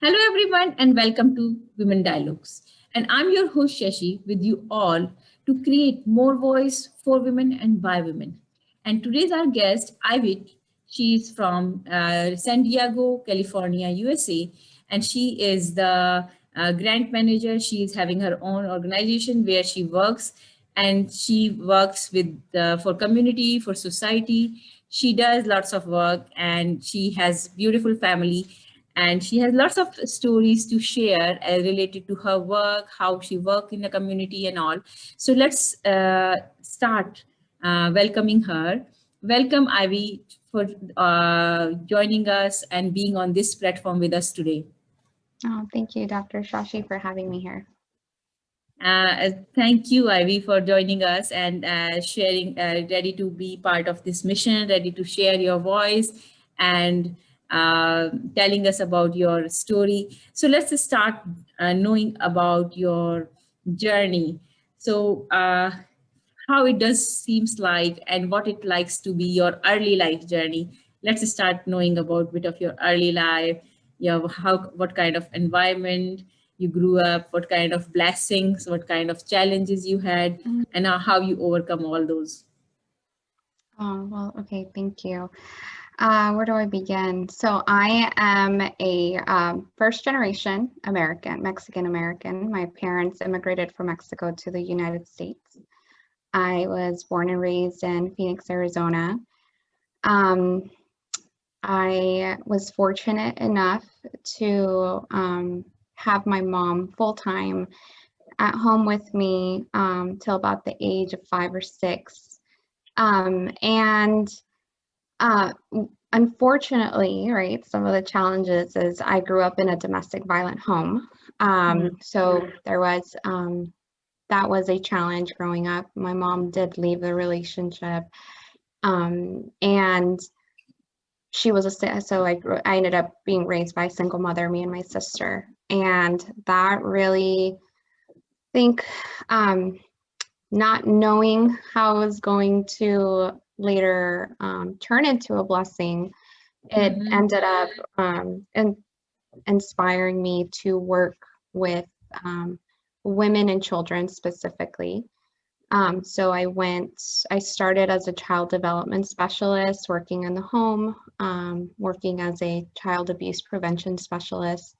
Hello, everyone, and welcome to Women Dialogues. And I'm your host, Shashi, with you all to create more voice for women and by women. And today's our guest, Ivette. She's from San Diego, California, USA, and she is the grant manager. She is having her own organization where she works, and she works with for community, for society. She does lots of work, and she has beautiful family, and she has lots of stories to share related to her work, how she worked in the community and all. So let's start welcoming her. Welcome, Ivy, for joining us and being on this platform with us today. Oh, thank you, Dr. Shashi, for having me here. Thank you, Ivy, for joining us and sharing, ready to be part of this mission, ready to share your voice and telling us about your story. So let's start knowing about your journey. So how it does seems like and what it likes to be your early life journey. Let's start knowing about a bit of your early life, how what kind of environment you grew up, what kind of blessings, what kind of challenges you had, Mm. and how you overcome all those. Oh, well, okay, thank you. Where do I begin? So I am a first generation American, Mexican American. My parents immigrated from Mexico to the United States. I was born and raised in Phoenix, Arizona. Um, I was fortunate enough to have my mom full time at home with me till about the age of 5 or 6. And unfortunately, right, some of the challenges is I grew up in a domestic violent home. So there was, that was a challenge growing up. My mom did leave the relationship. And she was so I ended up being raised by a single mother, me and my sister. And that really, think, not knowing how I was going to later turn into a blessing, it ended up inspiring me to work with women and children specifically. So I started as a child development specialist, working in the home, working as a child abuse prevention specialist.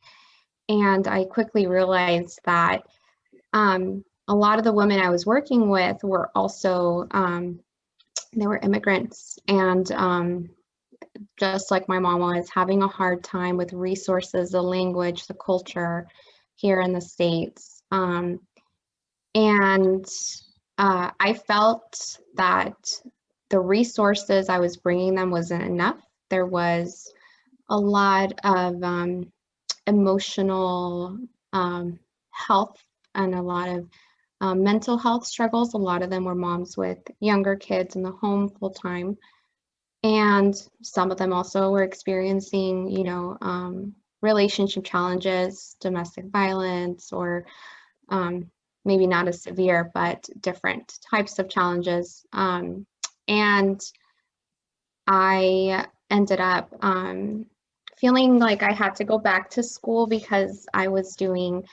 And I quickly realized that a lot of the women I was working with were also, they were immigrants, and just like my mom was, having a hard time with resources, the language, the culture here in the States. And I felt that the resources I was bringing them wasn't enough. There was a lot of emotional health and a lot of mental health struggles. A lot of them were moms with younger kids in the home full time. And some of them also were experiencing, relationship challenges, domestic violence, or maybe not as severe, but different types of challenges. And I ended up feeling like I had to go back to school because I was doing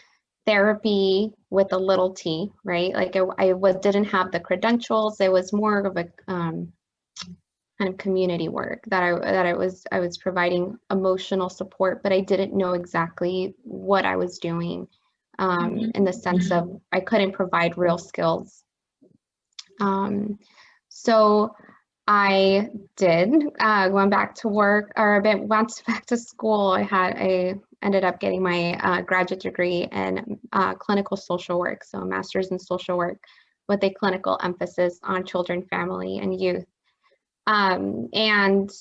therapy with a little t, right? Like didn't have the credentials. It was more of a kind of community work that I was providing emotional support, but I didn't know exactly what I was doing, in the sense of I couldn't provide real skills. So I did went back to work, or went back to school. I ended up getting my graduate degree in clinical social work, so a master's in social work with a clinical emphasis on children, family, and youth. And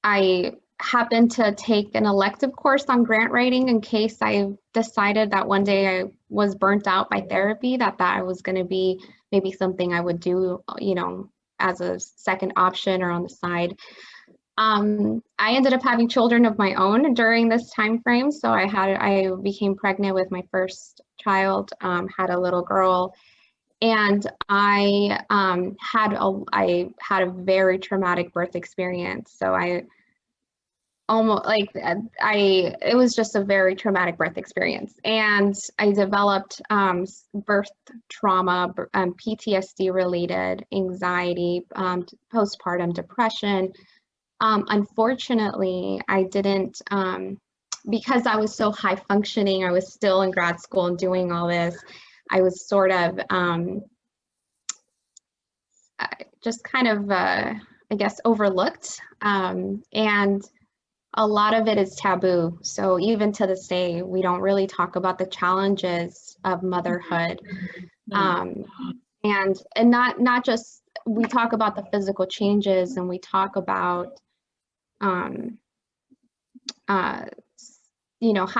I happened to take an elective course on grant writing in case I decided that one day I was burnt out by therapy, that was going to be maybe something I would do, as a second option or on the side. I ended up having children of my own during this time frame. So I became pregnant with my first child, had a little girl, and I had a very traumatic birth experience. So almost like it was just a very traumatic birth experience, and I developed birth trauma, PTSD related anxiety, postpartum depression. Unfortunately, I didn't, because I was so high functioning, I was still in grad school and doing all this, I was sort of just kind of, I guess, overlooked. And a lot of it is taboo. So even to this day, we don't really talk about the challenges of motherhood. And not just, we talk about the physical changes, and we talk about how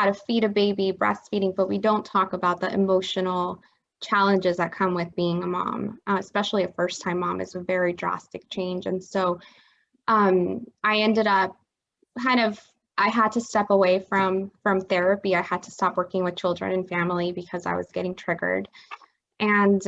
to feed a baby, breastfeeding, but we don't talk about the emotional challenges that come with being a mom, especially a first-time mom is a very drastic change. And so I ended up I had to step away from therapy. I had to stop working with children and family because I was getting triggered. And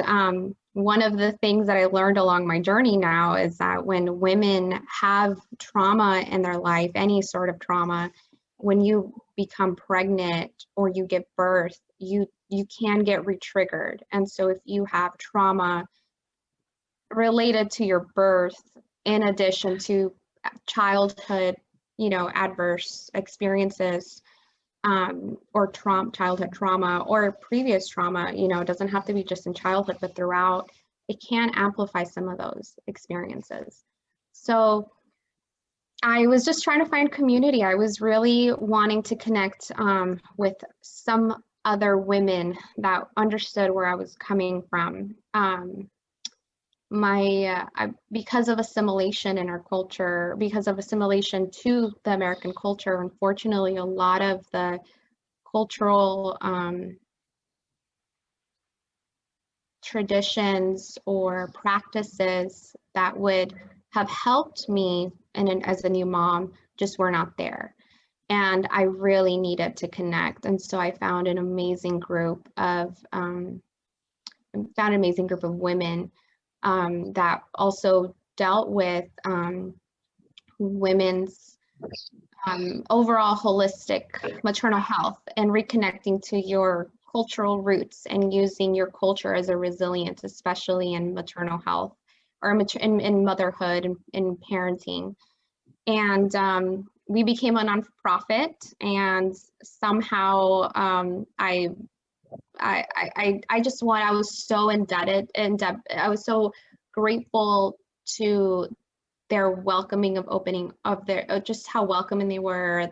one of the things that I learned along my journey now is that when women have trauma in their life, any sort of trauma, when you become pregnant or you give birth, you can get re-triggered. And so if you have trauma related to your birth, in addition to childhood, adverse experiences, or childhood trauma or previous trauma, it doesn't have to be just in childhood, but throughout, it can amplify some of those experiences. So I was just trying to find community. I was really wanting to connect with some other women that understood where I was coming from. Because of assimilation in our culture, because of assimilation to the American culture, unfortunately, a lot of the cultural traditions or practices that would have helped me as a new mom just were not there. And I really needed to connect. And so I found an amazing group of women that also dealt with women's overall holistic maternal health and reconnecting to your cultural roots and using your culture as a resilience, especially in maternal health or in motherhood and in parenting. And we became a nonprofit, and somehow I was so indebted, and I was so grateful to their welcoming of opening of their, just how welcoming they were,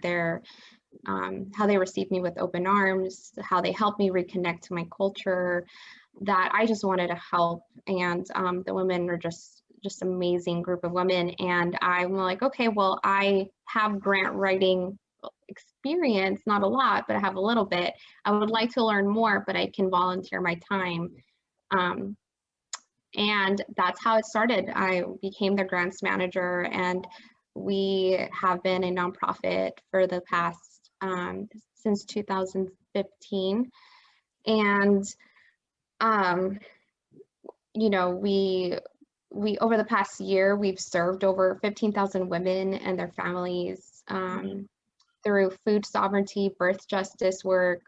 how they received me with open arms, how they helped me reconnect to my culture, that I just wanted to help. And the women were just amazing group of women. And I'm like, okay, well, I have grant writing experience, not a lot, but I have a little bit. I would like to learn more, but I can volunteer my time. And that's how it started. I became the grants manager, and we have been a nonprofit for the past, since 2015. And, we over the past year, we've served over 15,000 women and their families through food sovereignty, birth justice work,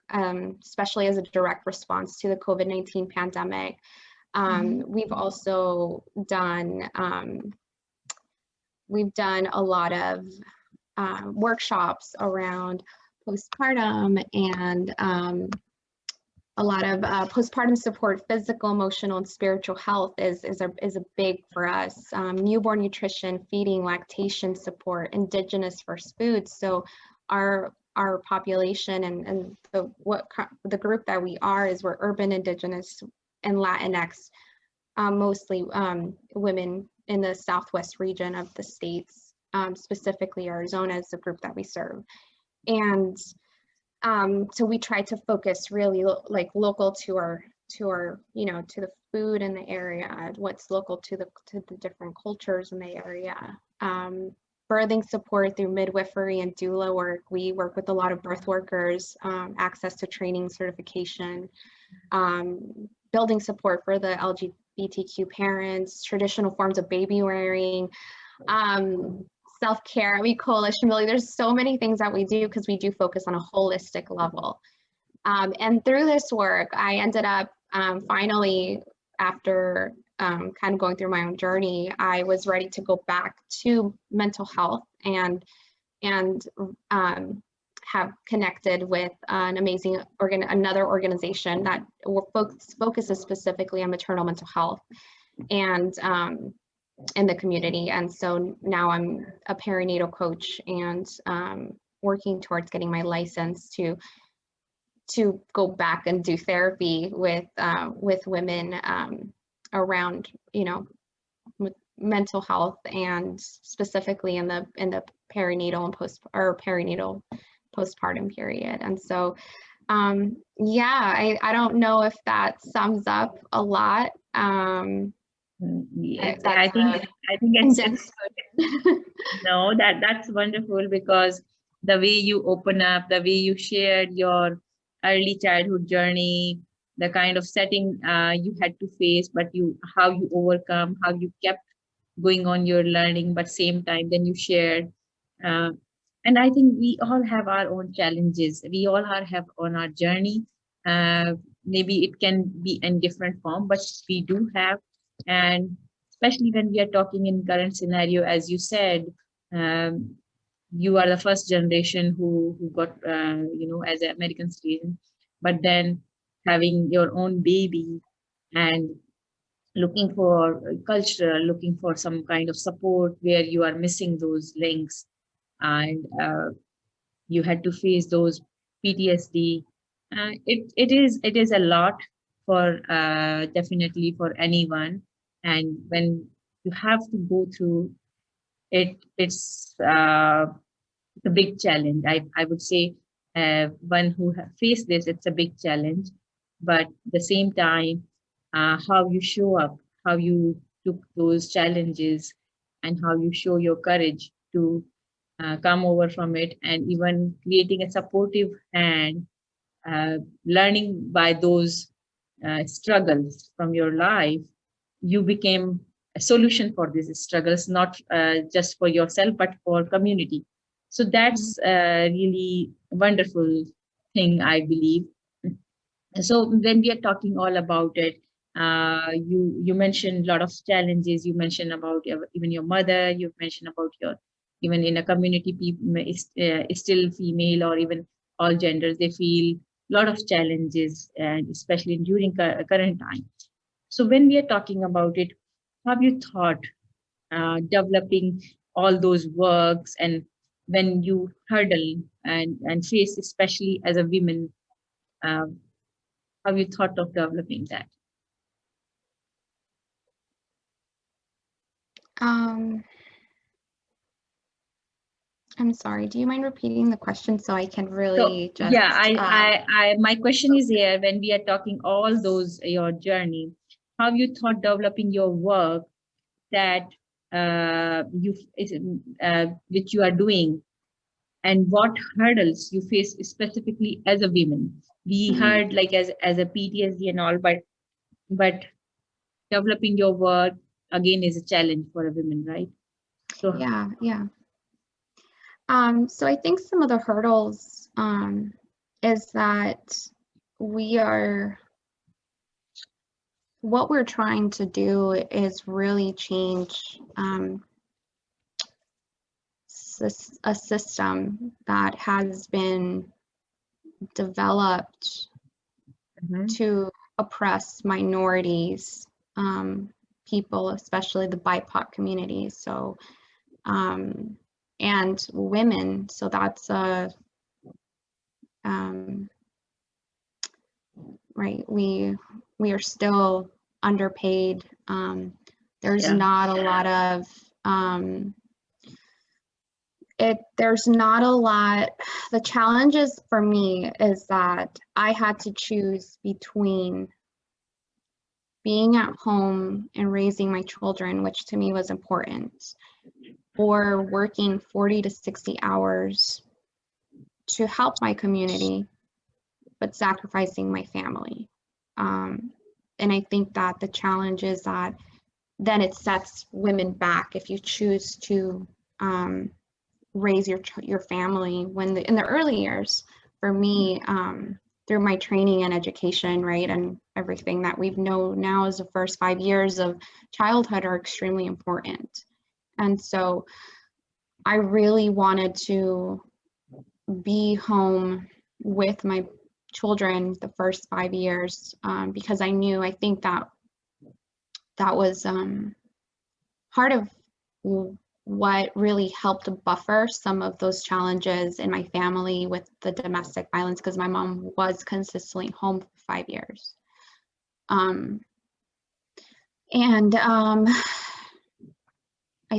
especially as a direct response to the COVID-19 pandemic. We've also done, a lot of workshops around postpartum, and a lot of postpartum support. Physical, emotional, and spiritual health is a big for us. Newborn nutrition, feeding, lactation support, indigenous first foods. So our population and the group that we are is we're urban, indigenous, and Latinx, mostly women in the Southwest region of the states, specifically Arizona is the group that we serve. And so we try to focus really local to our, to the food in the area, what's local to the different cultures in the area. Birthing support through midwifery and doula work. We work with a lot of birth workers, access to training, certification, building support for the LGBTQ parents, traditional forms of baby wearing, self-care. We coalition building. There's so many things that we do because we do focus on a holistic level. And through this work, I ended up finally, after kind of going through my own journey, I was ready to go back to mental health and have connected with an amazing another organization that focuses specifically on maternal mental health and in the community. And so now I'm a perinatal coach and working towards getting my license to go back and do therapy with women around, you know, with mental health, and specifically in the perinatal and perinatal postpartum period. And so yeah, I don't know if that sums up a lot. I think it's no, that's wonderful, because the way you open up, the way you shared your early childhood journey, the kind of setting you had to face, but how you overcome, how you kept going on your learning, but same time then you shared. Uh, and I think we all have our own challenges. We all have on our journey. Maybe it can be in different form, but we do have. And especially when we are talking in current scenario, as you said, um, you are the first generation who got, as an American citizen, but then having your own baby and looking for cultural, looking for some kind of support where you are missing those links, and you had to face those PTSD. It is a lot for definitely for anyone, and when you have to go through it, it's a big challenge. I would say one who faced this, it's a big challenge, but at the same time, how you show up, how you took those challenges, and how you show your courage to come over from it, and even creating a supportive hand, learning by those struggles from your life, you became a solution for these struggles, not just for yourself, but for community. So that's a really wonderful thing, I believe. So when we are talking all about it, you mentioned a lot of challenges. You mentioned about even your mother. You mentioned about your, even in a community, people is still female, or even all genders, they feel a lot of challenges, and especially during current time. So when we are talking about it, have you thought developing all those works, and when you hurdle and face, especially as a woman, um, have you thought of developing that? I'm sorry, do you mind repeating the question so I can So really just yeah, my question is here, when we are talking all those your journey, have you thought developing your work that which you are doing, and what hurdles you face specifically as a woman? We heard like as a PTSD and all, but developing your work again is a challenge for a woman, right? So yeah. So I think some of the hurdles is that what we're trying to do is really change a system that has been developed to oppress minorities, people, especially the BIPOC communities. So and women. So that's right. We are still underpaid. There's yeah, not a lot of there's not a lot. The challenges for me is that I had to choose between being at home and raising my children, which to me was important, or working 40 to 60 hours to help my community, but sacrificing my family. And I think that the challenge is that then it sets women back if you choose to raise your family when in the early years. For me, through my training and education, right, and everything that we've known now is the first 5 years of childhood are extremely important. And so I really wanted to be home with my children the first 5 years, because I think that was part of what really helped buffer some of those challenges in my family with the domestic violence, because my mom was consistently home for 5 years. I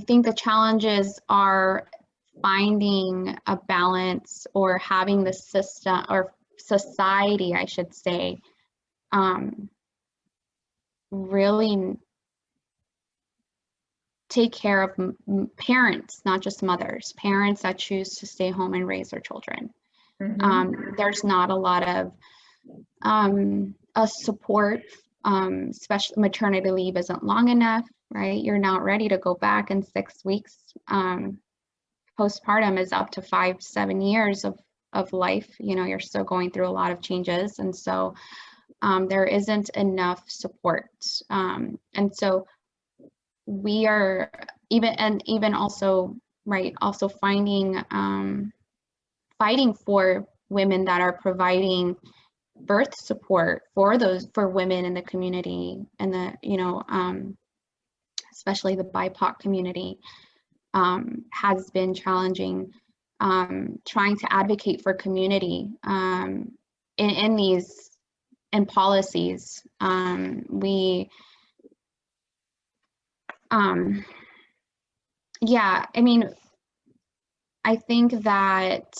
think the challenges are finding a balance, or having the system or society, I should say, really take care of parents, not just mothers, parents that choose to stay home and raise their children. There's not a lot of support, especially maternity leave isn't long enough, right? You're not ready to go back in 6 weeks. Postpartum is up to 5-7 years of life. You know, you're still going through a lot of changes. And so there isn't enough support. And so we are even also, right, also finding, fighting for women that are providing birth support for women in the community, and the, you know, especially the BIPOC community, has been challenging. Trying to advocate for community in policies. Yeah, I mean, I think that,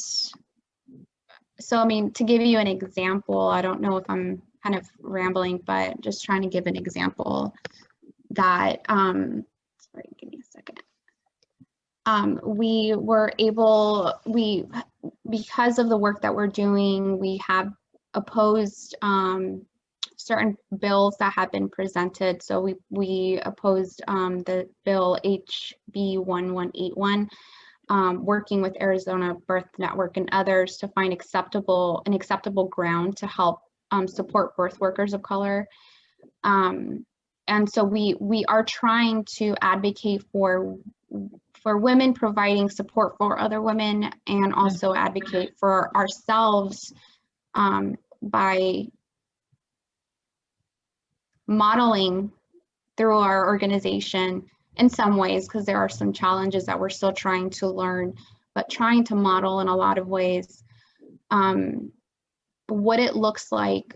so I mean, to give you an example, I don't know if I'm kind of rambling, but just trying to give an example that, sorry, give me a second. We were able, because of the work that we're doing, we have opposed certain bills that have been presented. So we opposed the bill HB 1181, working with Arizona Birth Network and others to find an acceptable ground to help support birth workers of color. And so we are trying to advocate for women providing support for other women, and also advocate for ourselves by modeling through our organization in some ways, because there are some challenges that we're still trying to learn, but trying to model in a lot of ways what it looks like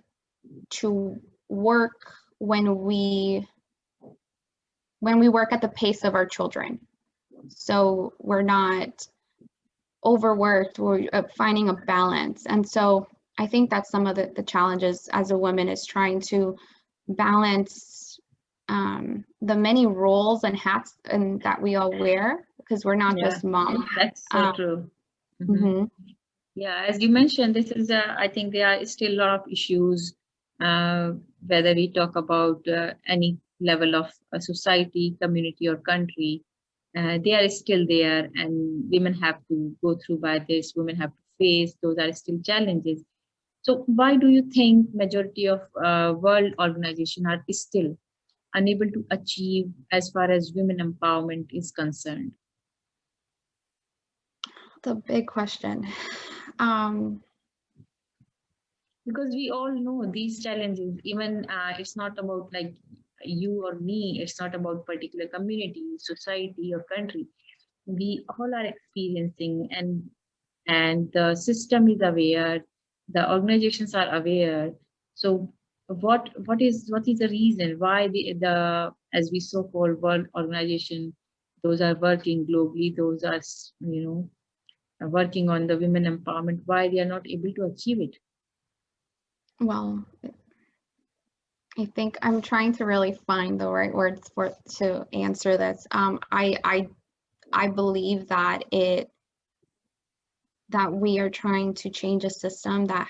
to work when we work at the pace of our children. So we're not overworked, we're finding a balance. And so I think that's some of the challenges as a woman, is trying to balance the many roles and hats that we all wear, because we're not just moms. That's so true. Yeah, as you mentioned, this is, I think there are still a lot of issues, whether we talk about any level of a society, community, or country. They are still there, and women have to go through by this. Women have to face, those are still challenges. So why do you think majority of world organizations are still unable to achieve as far as women empowerment is concerned? The big question. Because we all know these challenges, even it's not about like you or me, it's not about particular community, society, or country. We all are experiencing, and the system is aware, the organizations are aware. So what is the reason why the as we so-called world organization, those are working globally, those are, you know, working on the women empowerment, why they are not able to achieve it? Well, I think I'm trying to really find the right words to answer this. I believe that we are trying to change a system that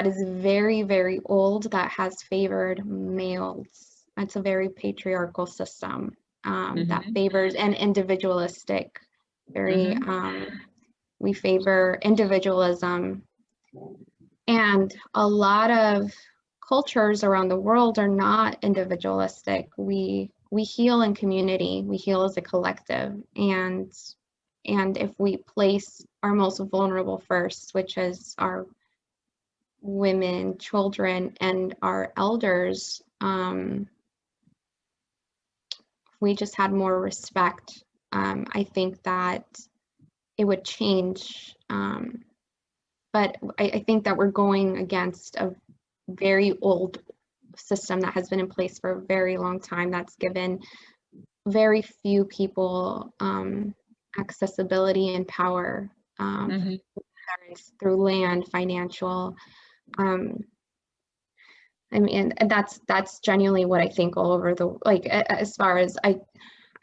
is very, very old, that has favored males. It's a very patriarchal system. that Mm-hmm. favors and individualistic, very, Mm-hmm. we favor individualism. And a lot of cultures around the world are not individualistic. We heal in community, we heal as a collective. And if we place our most vulnerable first, which is our women, children, and our elders, we just had more respect. I think that it would change. But I think that we're going against a very old system that has been in place for a very long time, that's given very few people accessibility and power, Mm-hmm. through land, financial. I mean, and that's genuinely what I think all over the, like, as far as I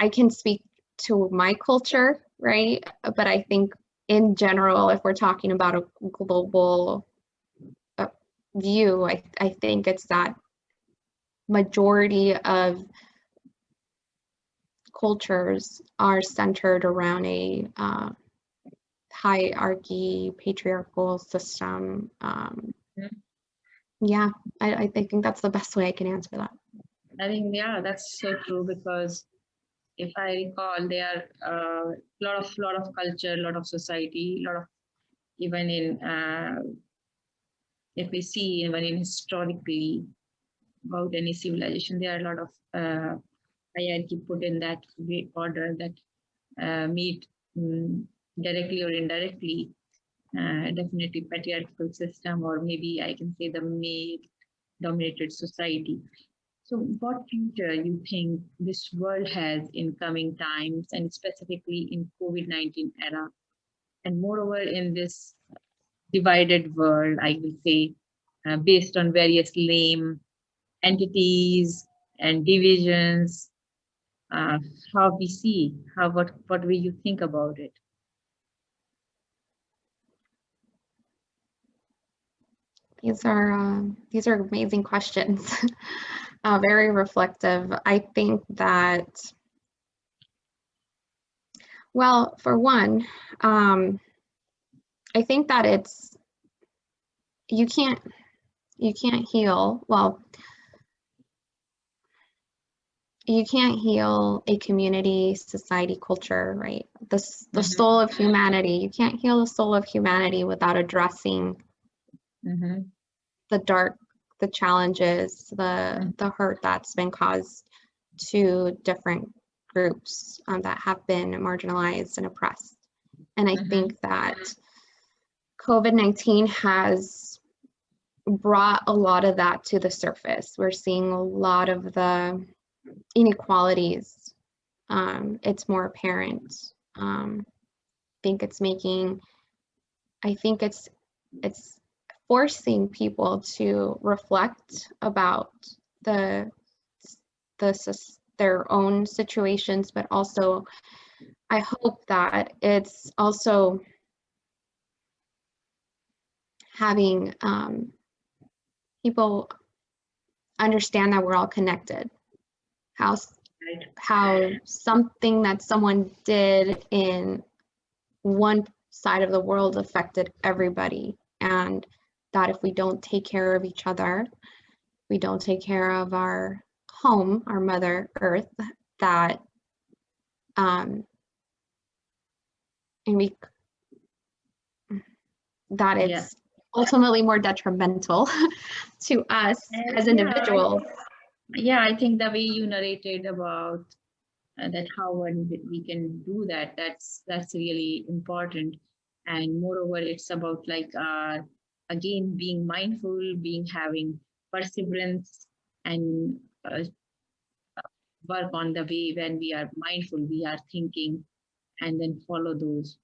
can speak to my culture, right? But I think in general, if we're talking about a global view, I think it's that majority of cultures are centered around a hierarchy, patriarchal system. Yeah, I think that's the best way I can answer that. I think, yeah, that's so true, because if I recall, there are a lot of culture, a lot of society, a lot of, even in if we see even in historically about any civilization, there are a lot of hierarchy put in that order that meet, directly or indirectly, definitely patriarchal system, or maybe I can say the male dominated society. So, what future you think this world has in coming times, and specifically in COVID-19 era, and moreover in this divided world, I will say, based on various lame entities and divisions, uh, how we see, how what way you think about it? These are amazing questions. Very reflective. I think that, well, for one, I think that it's, you can't heal, well, you can't heal a community, society, culture, right? The Mm-hmm. soul of humanity. You can't heal the soul of humanity without addressing Mm-hmm. the dark, the challenges, the hurt that's been caused to different groups that have been marginalized and oppressed. And I Mm-hmm. think that COVID-19 has brought a lot of that to the surface. We're seeing a lot of the inequalities. It's more apparent. Think it's making, I think it's forcing people to reflect about the their own situations, but also I hope that it's also having people understand that we're all connected. How Right. how something that someone did in one side of the world affected everybody, and that if we don't take care of each other, we don't take care of our home, our mother earth, that and we that Yeah. it's ultimately more detrimental to us And as yeah, individuals. I think the way you narrated about that how one we can do that, that's really important. And moreover, it's about like, again, being mindful, being having perseverance, and work on the way when we are mindful, we are thinking, and then follow those,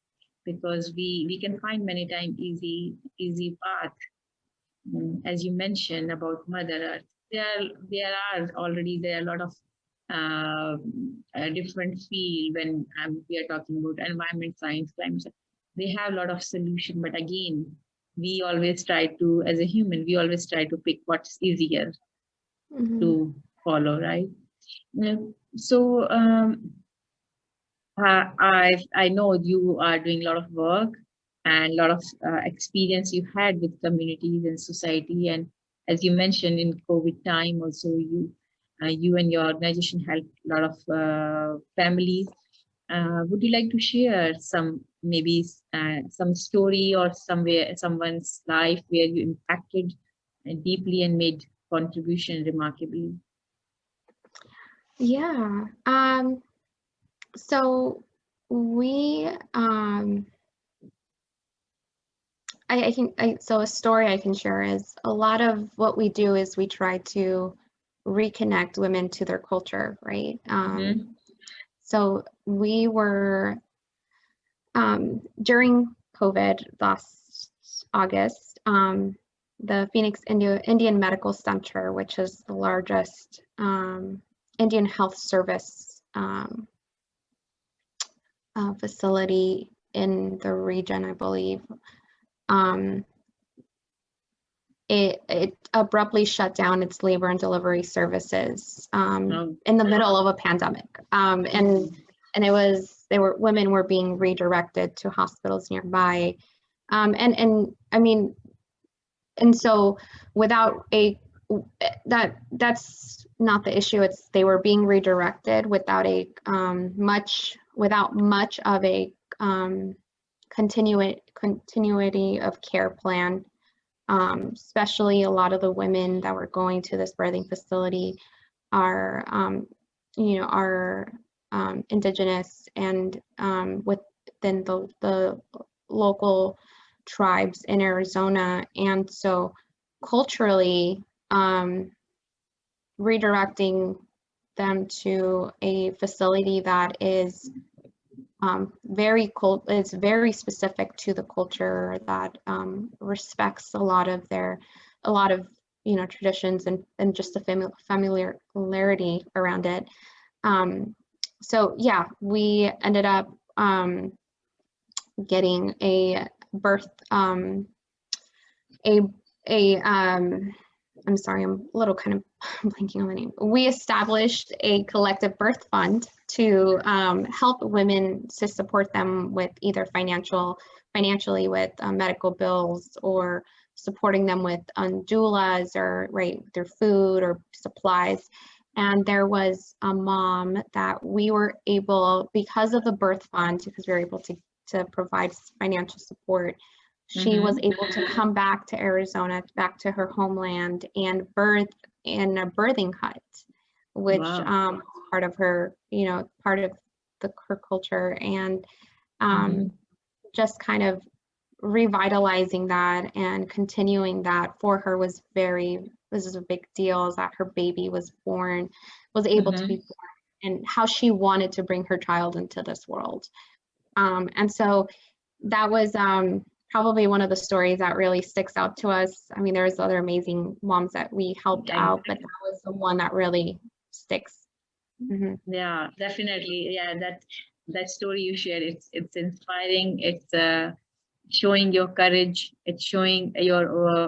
because we can find many times easy path. As you mentioned about Mother Earth, there are already there are a lot of different field when we are talking about environment science, climate science. They have a lot of solution, but again, we always try to, as a human, we always try to pick what's easier Mhm. to follow, right? So I know you are doing a lot of work and a lot of experience you had with communities and society. And as you mentioned, in COVID time, also you and your organization helped a lot of families. Would you like to share some maybe some story or somewhere someone's life where you impacted deeply and made contribution remarkably? Yeah. So we so a story I can share is a lot of what we do is we try to reconnect women to their culture, right? Mm-hmm. So we were during COVID last August, the Phoenix Indian Medical Center, which is the largest Indian health service facility in the region, I believe. Um, it abruptly shut down its labor and delivery services Oh. in the middle of a pandemic, and it was women were being redirected to hospitals nearby, and I mean, and so without a that's not the issue. It's they were being redirected without a without much of a continuity of care plan, especially a lot of the women that were going to this birthing facility are, are indigenous and within the local tribes in Arizona. And so culturally, redirecting them to a facility that is it's very specific to the culture that respects a lot of traditions and just the familiarity around it. So yeah, we ended up getting a birth a I'm sorry, I'm a little kind of blanking on the name. We established a collective birth fund to help women, to support them with either financially with medical bills, or supporting them with doulas, or right, their food or supplies. And there was a mom that we were able, because of the birth fund, because we were able to provide financial support, she was Mm-hmm. able to come back to Arizona, back to her homeland, and birth in a birthing hut, which Wow. part of her, part of her culture, and Mm-hmm. just kind of revitalizing that and continuing that for her was this is a big deal, is that her baby was able to be Mm-hmm. born, and how she wanted to bring her child into this world. And so that was probably one of the stories that really sticks out to us. I mean, there's other amazing moms that we helped out, but that was the one that really sticks. Mm-hmm. Yeah, definitely. Yeah, that story you shared, it's inspiring. It's showing your courage. It's showing your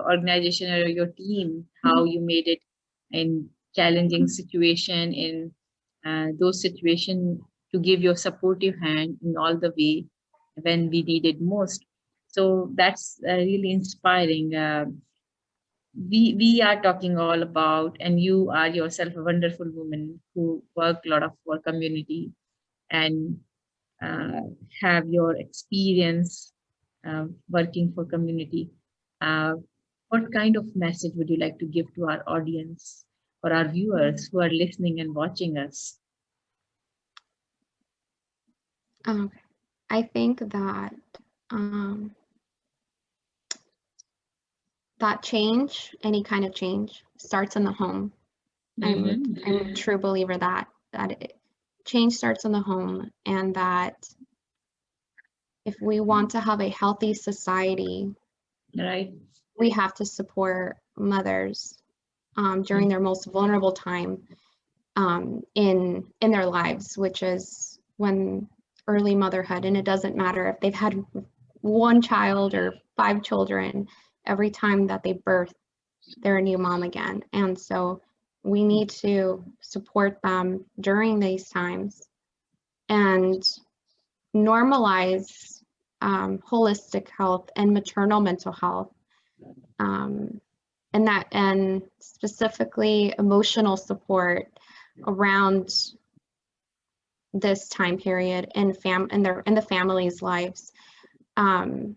organization or your team how you made it in challenging situation, in those situations, to give your supportive hand in all the way when we needed most. So that's really inspiring. We are talking all about, and you are yourself a wonderful woman who work a lot of for community and uh, have your experience working for community. uh, what kind of message would you like to give to our audience or our viewers who are listening and watching us? Okay. I think that um, that change, any kind of change, starts in the home. I'm a Mm-hmm. true believer that change starts in the home, and that if we want to have a healthy society, Right. we have to support mothers during their most vulnerable time in their lives, which is when early motherhood. And it doesn't matter if they've had one child or 5 children. Every time that they birth, they're a new mom again. And so we need to support them during these times and normalize holistic health and maternal mental health, and specifically emotional support around this time period in the families' lives, and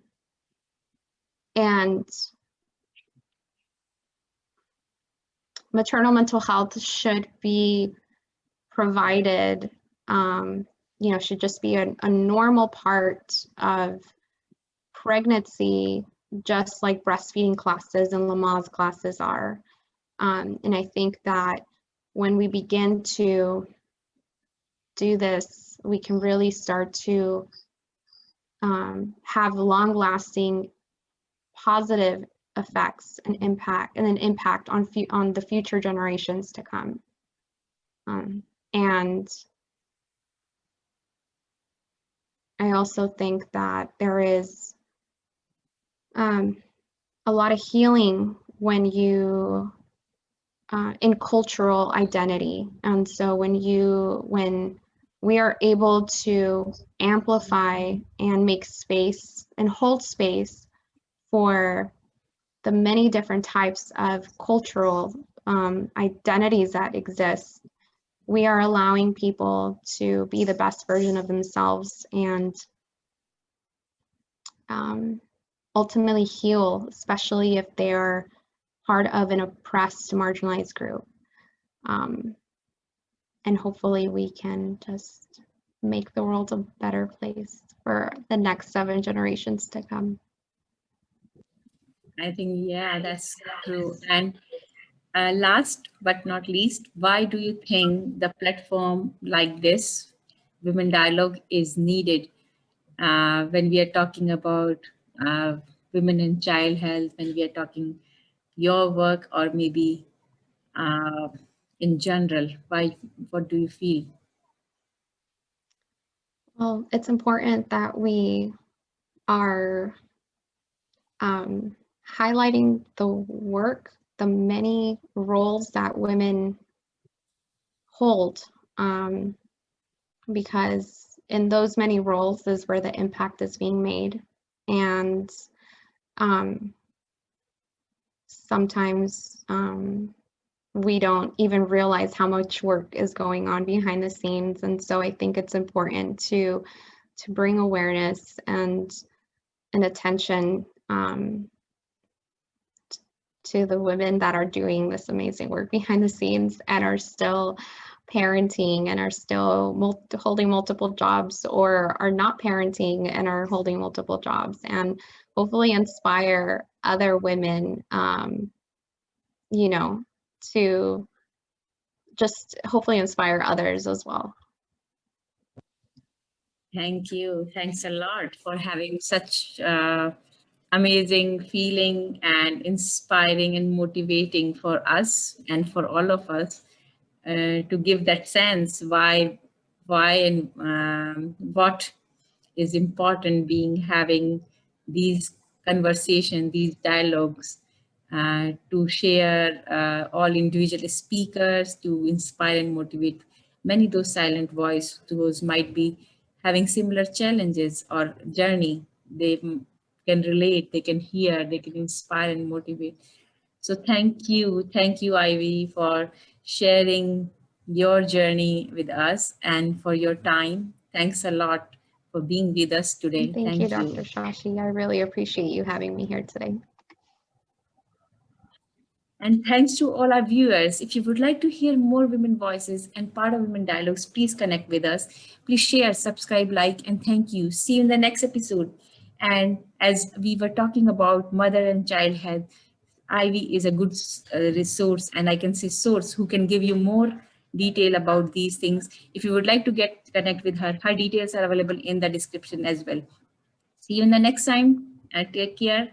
maternal mental health should be provided, should just be a normal part of pregnancy, just like breastfeeding classes and Lamaze classes are. And I think that when we begin to do this, we can really start to have long-lasting positive effects and an impact on the future generations to come. And I also think that there is a lot of healing when you in cultural identity, and so when we are able to amplify and make space and hold space for the many different types of cultural identities that exist, we are allowing people to be the best version of themselves and ultimately heal, especially if they're part of an oppressed, marginalized group. And hopefully we can just make the world a better place for the next 7 generations to come. I think, yeah, that's true. And last but not least, why do you think the platform like this, Women Dialogue, is needed when we are talking about women and child health, when we are talking your work, or maybe in general? Why? What do you feel? Well, it's important that we are highlighting the work, the many roles that women hold, because in those many roles is where the impact is being made. And sometimes we don't even realize how much work is going on behind the scenes. And so I think it's important to bring awareness and attention to the women that are doing this amazing work behind the scenes and are still parenting and are still holding multiple jobs, or are not parenting and are holding multiple jobs, and hopefully inspire other women, to just hopefully inspire others as well. Thank you. Thanks a lot for having such amazing feeling and inspiring and motivating for us and for all of us to give that sense why and what is important being having these conversations, these dialogues, to share all individual speakers to inspire and motivate many those silent voice, those might be having similar challenges or journey. They can relate, they can hear, they can inspire and motivate. So thank you, Ivy, for sharing your journey with us and for your time. Thanks a lot for being with us today. Thank you, Thank Dr. you. Shashi. I really appreciate you having me here today. And thanks to all our viewers. If you would like to hear more women voices and part of Women Dialogues, please connect with us. Please share, subscribe, like, and thank you. See you in the next episode. And as we were talking about mother and child health, Ivy is a good resource, and I can say source, who can give you more detail about these things. If you would like to connect with her details are available in the description as well. See you in the next time, and take care.